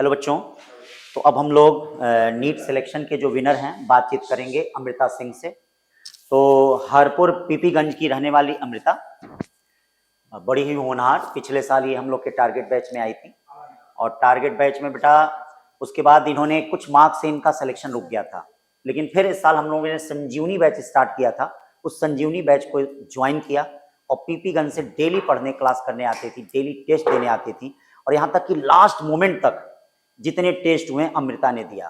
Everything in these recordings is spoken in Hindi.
हेलो बच्चों, तो अब हम लोग नीट सिलेक्शन के जो विनर हैं बातचीत करेंगे अमृता सिंह से। तो हरपुर पीपीगंज की रहने वाली अमृता बड़ी ही होनहार, पिछले साल ये हम लोग के टारगेट बैच में आई थी और टारगेट बैच में बेटा उसके बाद इन्होंने कुछ मार्क्स से इनका सिलेक्शन रुक गया था, लेकिन फिर इस साल हम लोगों ने संजीवनी बैच स्टार्ट किया था। उस संजीवनी बैच को ज्वाइन किया और पीपीगंज से डेली पढ़ने क्लास करने आती थी, डेली टेस्ट देने आती थी और यहाँ तक कि लास्ट मोमेंट तक जितने टेस्ट हुए अमृता ने दिया।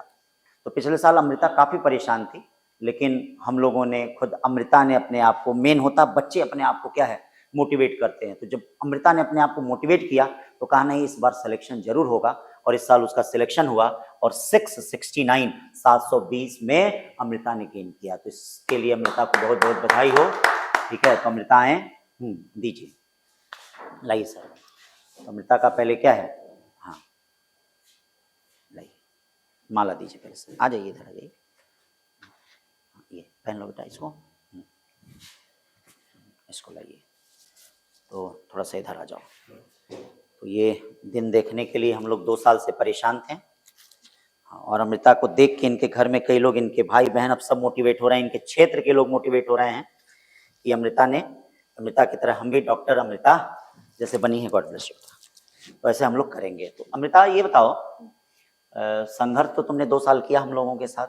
तो पिछले साल अमृता काफ़ी परेशान थी, लेकिन हम लोगों ने खुद अमृता ने अपने आप को, मेन होता बच्चे अपने आप को क्या है मोटिवेट करते हैं, तो जब अमृता ने अपने आप को मोटिवेट किया तो कहा नहीं इस बार सिलेक्शन जरूर होगा और इस साल उसका सिलेक्शन हुआ और 669 720 में अमृता ने गेन किया। तो इसके लिए अमृता को बहुत बहुत बधाई हो। ठीक है, तो अमृता आए दीजिए, लाइए सर। तो अमृता का पहले क्या है, हाँ लाइए माला दीजिए, पहले से आ जाइए, इधर आ जाइए, ये पहन लो बेटा इसको, इसको लाइए। तो थोड़ा सा इधर आ जाओ। तो ये दिन देखने के लिए हम लोग 2 साल से परेशान थे और अमृता को देख के इनके घर में कई लोग, इनके भाई बहन अब सब मोटिवेट हो रहे हैं, इनके क्षेत्र के लोग मोटिवेट हो रहे हैं कि अमृता की तरह हम भी डॉक्टर अमृता जैसे बनी है, गॉड ब्लेस यू। तो ऐसे हम लोग करेंगे। तो अमृता ये बताओ, संघर्ष तो तुमने 2 साल किया हम लोगों के साथ,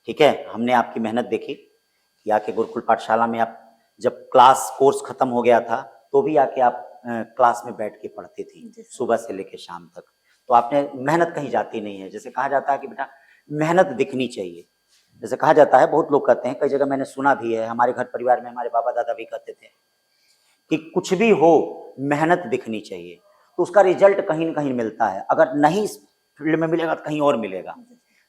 ठीक है, हमने आपकी मेहनत देखी कि आके गुरुकुल पाठशाला में आप जब क्लास कोर्स खत्म हो गया था तो भी आके आप क्लास में बैठ के पढ़ती थी सुबह से लेकर शाम तक। तो आपने मेहनत कहीं जाती नहीं है। जैसे कहा जाता है कि बेटा मेहनत दिखनी चाहिए, जैसे कहा जाता है, बहुत लोग कहते हैं, कई जगह मैंने सुना भी है, हमारे घर परिवार में हमारे बाबा दादा भी कहते थे कि कुछ भी हो मेहनत दिखनी चाहिए, तो उसका रिजल्ट कहीं ना कहीं मिलता है। अगर नहीं इस फील्ड में मिलेगा तो कहीं और मिलेगा।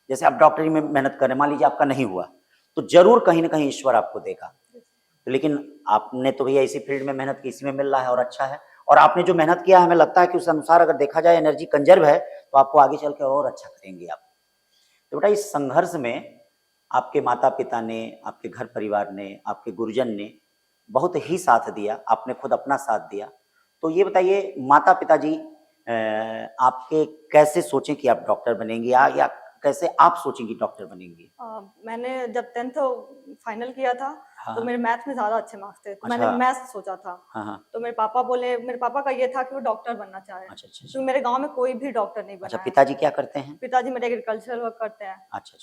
जैसे आप डॉक्टरी में मेहनत करें, मान लीजिए आपका नहीं हुआ तो जरूर कहीं ना कहीं ईश्वर आपको देगा। लेकिन आपने तो भैया इसी फील्ड में मेहनत की, इसी में मिल रहा है और अच्छा है। और आपने जो मेहनत किया हमें लगता है कि उस अनुसार अगर देखा जाए एनर्जी कंजर्व है तो आपको आगे चल के और अच्छा करेंगे आप। तो बेटा इस संघर्ष में आपके माता पिता ने, आपके घर परिवार ने, आपके गुरुजन ने बहुत ही साथ दिया, आपने खुद अपना साथ दिया। तो ये बताइए माता पिताजी आपके कैसे सोचें कि आप डॉक्टर बनेंगे या कैसे आप सोचेंगे डॉक्टर बनेंगे? मैंने जब 10th फाइनल किया था तो मेरे मैथ्स में ज्यादा अच्छे मार्क्स थे, तो अच्छा। मैंने मैथ्स सोचा था। तो मेरे पापा का ये था कि वो डॉक्टर बनना चाहे। अच्छा। तो मेरे गांव में कोई भी डॉक्टर नहीं बना। अच्छा, पिताजी क्या करते हैं? पिताजी मेरे एग्रीकल्चर वर्क करते हैं। अच्छा,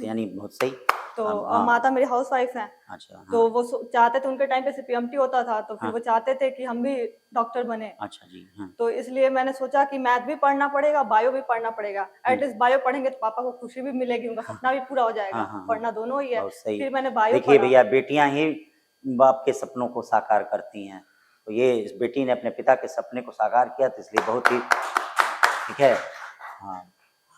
यानी बहुत सही। तो माता मेरी हाउस वाइफ है। अच्छा। तो वो चाहते थे, उनके टाइम पे सीपीएमटी होता था तो फिर वो चाहते थे कि हम भी डॉक्टर बने। अच्छा जी। तो इसलिए मैंने सोचा कि मैथ भी पढ़ना पड़ेगा, बायो भी पढ़ना पड़ेगा। एटलीस्ट बायो पढ़ेंगे तो पापा को खुशी भी मिलेगी, उनका सपना भी पूरा हो जाएगा। पढ़ना दोनों ही है। फिर मैंने बायो देखिए भैया, बेटियां ही बाप के सपनों को साकार करती हैं, तो ये इस बेटी ने अपने पिता के सपने को साकार किया, तो इसलिए बहुत ही ठीक है।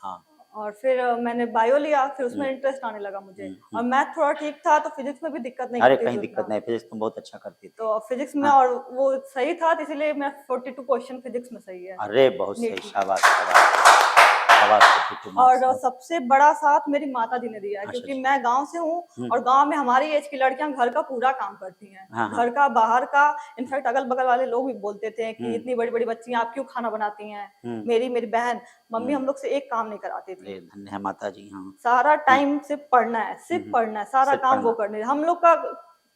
हाँ। और फिर मैंने बायो लिया, फिर उसमें इंटरेस्ट आने लगा मुझे। और मैथ थोड़ा ठीक था तो फिजिक्स में भी दिक्कत नहीं। अरे कहीं दिक्कत नहीं, फिजिक्स तुम बहुत अच्छा करती थी। तो फिजिक्स में और वो सही था, इसलिए मैं 42 क्वेश्चन फिजिक्स में सही है। अरे बहुत सही, शाबाश। और सबसे बड़ा साथ मेरी माता जी ने दिया है, क्योंकि मैं गांव से हूँ और गांव में हमारी एज की लड़कियां घर का पूरा काम करती हैं। घर का, बाहर का। इनफैक्ट अगल बगल वाले लोग भी बोलते थे कि इतनी बड़ी बड़ी बच्चियां आप क्यों खाना बनाती हैं। मेरी बहन, मम्मी हम लोग से एक काम नहीं कराती थी। धन्य है माता जी। सारा टाइम सिर्फ पढ़ना है, सिर्फ पढ़ना है, सारा काम वो करने। हम लोग का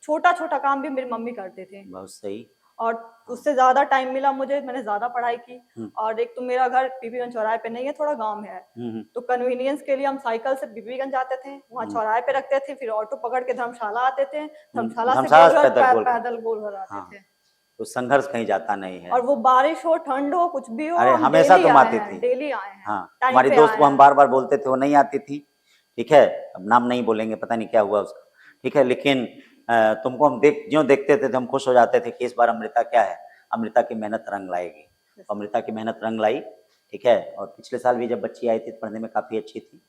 छोटा छोटा काम भी मेरी मम्मी करते थे। बहुत सही। और उससे ज्यादा टाइम मिला मुझे, मैंने ज्यादा पढ़ाई की। और एक तो मेरा घर पीपीगंज चौराहे पे नहीं है, थोड़ा गांव में है। तो कन्वीनियंस के लिए हम साइकिल से पीपीगंज जाते थे, वहाँ चौराहे पे रखते थे, फिर ऑटो पकड़ के धर्मशाला आते थे, धर्मशाला से पैदल गोलघर आते थे। तो संघर्ष कहीं जाता नहीं है। और वो बारिश हो, ठंड हो, कुछ भी हो, अरे हमेशा तुम आती थी, डेली आए हैं। हमारी दोस्त को हम बार बार बोलते थे, वो नहीं आती थी। ठीक है, अब नाम नहीं बोलेंगे, पता नहीं क्या हुआ उसका। ठीक है, लेकिन तुमको हम ज्यों देखते थे तो हम खुश हो जाते थे कि इस बार अमृता क्या है, अमृता की मेहनत रंग लाएगी। अमृता की मेहनत रंग लाई। ठीक है, और पिछले साल भी जब बच्ची आई थी तो पढ़ने में काफ़ी अच्छी थी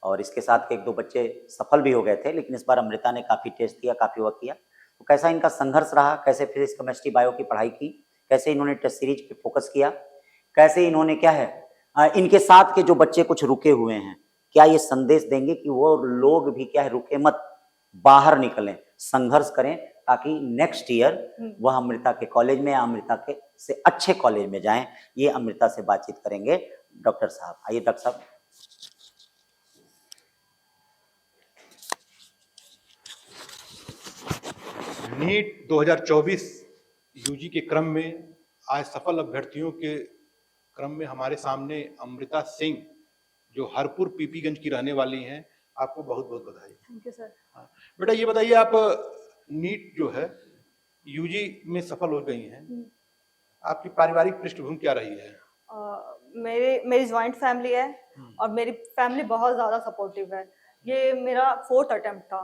और इसके साथ के 1-2 बच्चे सफल भी हो गए थे, लेकिन इस बार अमृता ने काफ़ी टेस्ट दिया, काफ़ी वर्क किया। तो कैसा इनका संघर्ष रहा, कैसे फिजिक्स केमिस्ट्री बायो की पढ़ाई की, कैसे इन्होंने टेस्ट सीरीज पे फोकस किया, कैसे इन्होंने क्या है इनके साथ के जो बच्चे कुछ रुके हुए हैं, क्या ये संदेश देंगे कि वो लोग भी क्या है रुके मत, बाहर निकलें, संघर्ष करें, ताकि नेक्स्ट ईयर वह अमृता के कॉलेज में या अमृता के से अच्छे कॉलेज में जाएं। ये अमृता से बातचीत करेंगे डॉक्टर साहब। आइए डॉक्टर साहब। नीट 2024 यूजी के क्रम में आज सफल अभ्यर्थियों के क्रम में हमारे सामने अमृता सिंह, जो हरपुर पीपीगंज की रहने वाली हैं। आपको बहुत बहुत बधाई। Thank you sir. बेटा ये बताइए, आप नीट जो है यूजी में सफल हो गई हैं, आपकी पारिवारिक पृष्ठभूमि क्या रही है? मेरी ज्वाइंट फैमिली है और मेरी फैमिली बहुत ज़्यादा सपोर्टिव है। ये मेरा 4th अटेम्प्ट था,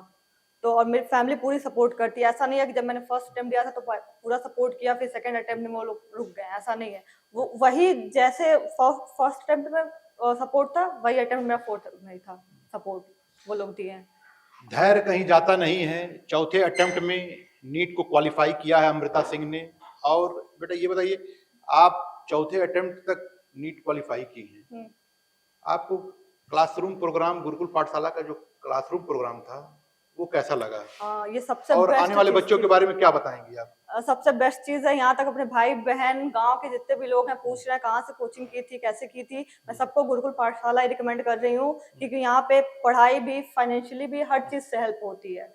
तो और मेरी फैमिली पूरी सपोर्ट करती है। ऐसा नहीं है कि जब मैंने फर्स्ट अटेम्प्ट दिया था तो पूरा सपोर्ट किया, फिर सेकंड अटेम्प्ट में वो लोग रुक गए, ऐसा नहीं है। वो वही जैसे फर्स्ट अटेम्प्ट में सपोर्ट था, वही अटेम्प्ट मेरा 4th में था, सपोर्ट वो लोग दिए हैं। धैर्य कहीं जाता नहीं है। चौथे अटेम्प्ट में नीट को क्वालिफाई किया है अमृता सिंह ने। और बेटा ये बताइए, आप चौथे अटेम्प्ट तक नीट क्वालिफाई की हैं, आपको क्लासरूम प्रोग्राम, गुरुकुल पाठशाला का जो क्लासरूम प्रोग्राम था वो कैसा लगा? ये सबसे और बेस्ट आने वाले चीज़ बच्चों थी। के बारे में क्या बताएंगी आप? सबसे बेस्ट चीज़ है, यहाँ तक अपने भाई बहन गांव के जितने भी लोग हैं पूछ रहे हैं कहाँ से कोचिंग की थी, कैसे की थी। मैं सबको गुरुकुल पाठशाला रिकमेंड कर रही हूँ, क्योंकि यहाँ पे पढ़ाई भी, फाइनेंशियली भी, हर चीज़ से हेल्प होती है।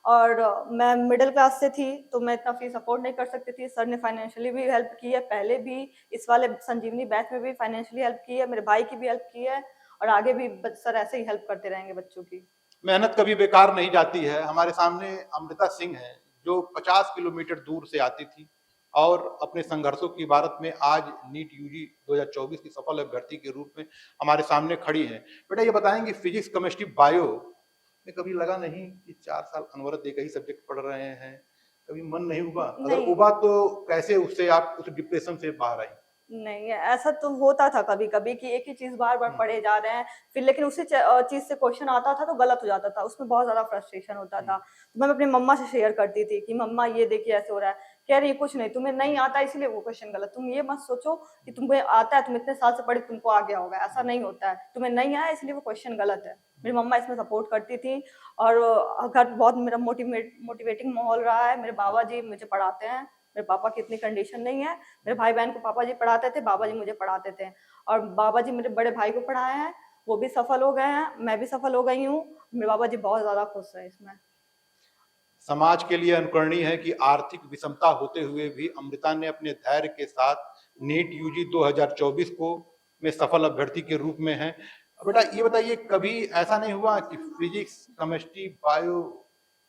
और मैं मिडिल क्लास से थी तो मैं इतना फीस अफोर्ड नहीं कर सकती थी। सर ने फाइनेंशियली भी हेल्प की है, पहले भी इस वाले संजीवनी बैच में भी फाइनेंशियली हेल्प की है, मेरे भाई की भी हेल्प की है, और आगे भी सर ऐसे ही हेल्प करते रहेंगे बच्चों की। मेहनत कभी बेकार नहीं जाती है। हमारे सामने अमृता सिंह है, जो 50 किलोमीटर दूर से आती थी और अपने संघर्षों की इबारत में आज नीट यूजी 2024 की सफल अभ्यर्थी के रूप में हमारे सामने खड़ी है। बेटा ये बताएंगे, फिजिक्स, केमिस्ट्री, बायो में कभी लगा नहीं कि 4 साल अनवरत एक ही सब्जेक्ट पढ़ रहे हैं, कभी मन नहीं हुआ? अगर उबा तो कैसे उससे आप उस डिप्रेशन से बाहर आई? नहीं, ऐसा तो होता था कभी कभी कि एक ही चीज बार बार पढ़े जा रहे हैं, फिर लेकिन उसी चीज से क्वेश्चन आता था तो गलत हो जाता था, उसमें बहुत ज्यादा फ्रस्ट्रेशन होता था। तो मैं अपनी मम्मा से शेयर करती थी कि मम्मा ये देखिए ऐसे हो रहा है। कह रही कुछ नहीं, तुम्हें नहीं आता इसलिए वो क्वेश्चन गलत। तुम ये मत सोचो कि तुम्हें आता है, तुम इतने साल से पढ़ी, तुमको आ गया होगा, ऐसा नहीं होता है। तुम्हें नहीं आया इसलिए वो क्वेश्चन गलत है। मेरी मम्मा इसमें सपोर्ट करती थी और घर बहुत मेरा मोटिवेटिंग माहौल रहा है। मेरे बाबा जी मुझे पढ़ाते हैं, मेरे पापा की इतनी कंडीशन नहीं है। मेरे भाई बहन को पापा जी पढ़ाते थे, बाबा जी मुझे पढ़ाते थे, और बाबा जी मेरे बड़े भाई को पढ़ाए हैं, वो भी सफल हो गए हैं, मैं भी सफल हो गई हूँ। मेरे बाबा जी बहुत ज्यादा खुश है इसमें। समाज के लिए अनुकरणीय है कि आर्थिक विषमता होते हुए भी अमृता ने अपने धैर्य के साथ नीट यूजी 2024 को में सफल अभ्यर्थी के रूप में है। बेटा ये बताइए, कभी ऐसा नहीं हुआ कि फिजिक्स, केमिस्ट्री, बायो,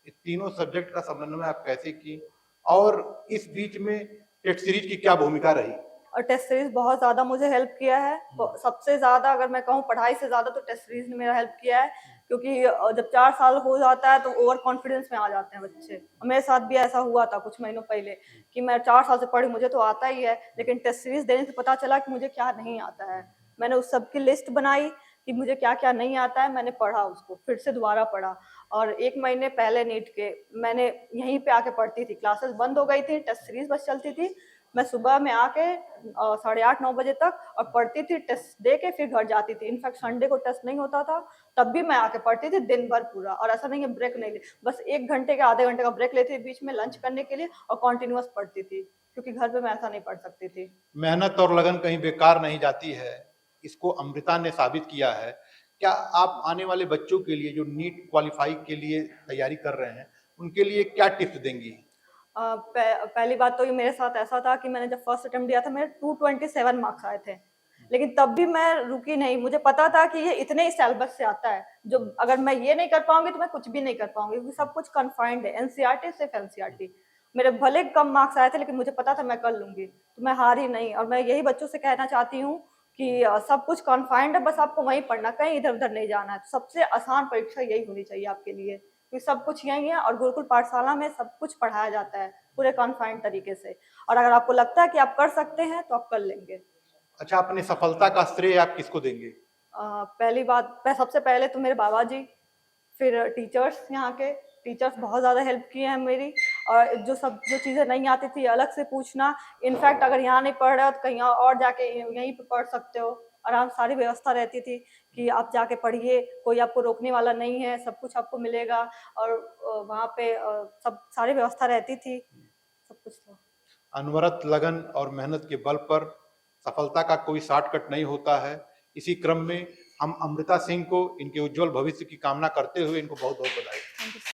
तीनों सब्जेक्ट का समन्वय आप कैसे की, और इस बीच में टेस्ट सीरीज की क्या भूमिका रही? और टेस्ट सीरीज बहुत ज्यादा मुझे हेल्प किया है। तो सबसे ज्यादा अगर मैं कहूँ पढ़ाई से ज्यादा तो टेस्ट सीरीज ने मेरा हेल्प किया है, क्योंकि जब 4 साल हो जाता है तो ओवर कॉन्फिडेंस में आ जाते हैं बच्चे। मेरे साथ भी ऐसा हुआ था कुछ महीनों पहले कि मैं 4 साल से पढ़ी, मुझे तो आता ही है, लेकिन टेस्ट सीरीज देने से पता चला कि मुझे क्या नहीं आता है। मैंने उस सब की लिस्ट बनाई कि मुझे क्या क्या नहीं आता है, मैंने पढ़ा, उसको फिर से दोबारा पढ़ा। और 1 महीने पहले नीट के मैंने यहीं पे आके पढ़ती थी, क्लासेस बंद हो गई थी, टेस्ट सीरीज बस चलती थी। मैं सुबह में आके 8:30-9 बजे तक और पढ़ती थी, टेस्ट दे के फिर घर जाती थी। इनफैक्ट संडे को टेस्ट नहीं होता था तब भी मैं आके पढ़ती थी दिन भर पूरा, और ऐसा नहीं है ब्रेक नहीं ले, बस 1 घंटे का, आधे घंटे का ब्रेक लेती थी बीच में लंच करने के लिए, और कॉन्टिन्यूअस पढ़ती थी, क्योंकि घर पे मैं ऐसा नहीं पढ़ सकती थी। मेहनत और लगन कहीं बेकार नहीं जाती है, इसको अमृता ने साबित किया है। क्या आप आने वाले बच्चों के लिए जो नीट क्वालिफाई के लिए तैयारी कर रहे हैं, उनके लिए क्या टिप्स देंगी? पहली बात तो ये मेरे साथ ऐसा था कि मैंने जब फर्स्ट अटेम्प्ट दिया था मेरे 227 मार्क्स आए थे, लेकिन तब भी मैं रुकी नहीं। मुझे पता था कि ये इतने ही सिलेबस से आता है, जो अगर मैं ये नहीं कर पाऊंगी तो मैं कुछ भी नहीं कर पाऊंगी, क्योंकि सब कुछ कन्फाइंड है, एनसीईआरटी सिर्फ एनसीईआरटी। मेरे भले कम मार्क्स आए थे लेकिन मुझे पता था मैं कर लूंगी, तो मैं हारी नहीं। और मैं यही बच्चों से कहना चाहती हूँ कि सब कुछ कन्फाइंड है, बस आपको वहीं पढ़ना, कहीं इधर उधर नहीं जाना है। तो सबसे आसान परीक्षा यही होनी चाहिए आपके लिए, क्योंकि सब कुछ यही है, और गुरुकुल पाठशाला में सब कुछ पढ़ाया जाता है पूरे कॉन्फाइंड तरीके से। और अगर आपको लगता है कि आप कर सकते हैं तो आप कर लेंगे। अच्छा, अपनी सफलता का श्रेय आप किसको देंगे? पहली बात, सबसे पहले तो मेरे बाबा जी, फिर टीचर्स, यहाँ के टीचर्स बहुत ज़्यादा हेल्प की हैं मेरी। और जो चीज़ें नहीं आती थी अलग से पूछना, इनफैक्ट अगर यहाँ नहीं पढ़ रहे हो तो कहीं और जाके यहीं पे पढ़ सकते हो, आराम, सारी व्यवस्था रहती थी कि आप जाके पढ़िए, कोई आपको रोकने वाला नहीं है, सब कुछ आपको मिलेगा। और वहाँ पे सब सारी व्यवस्था रहती थी, सब कुछ था। अनवरत लगन और मेहनत के बल पर सफलता का कोई शॉर्टकट नहीं होता है। इसी क्रम में हम अमृता सिंह को इनके उज्जवल भविष्य की कामना करते हुए इनको बहुत बहुत बधाई।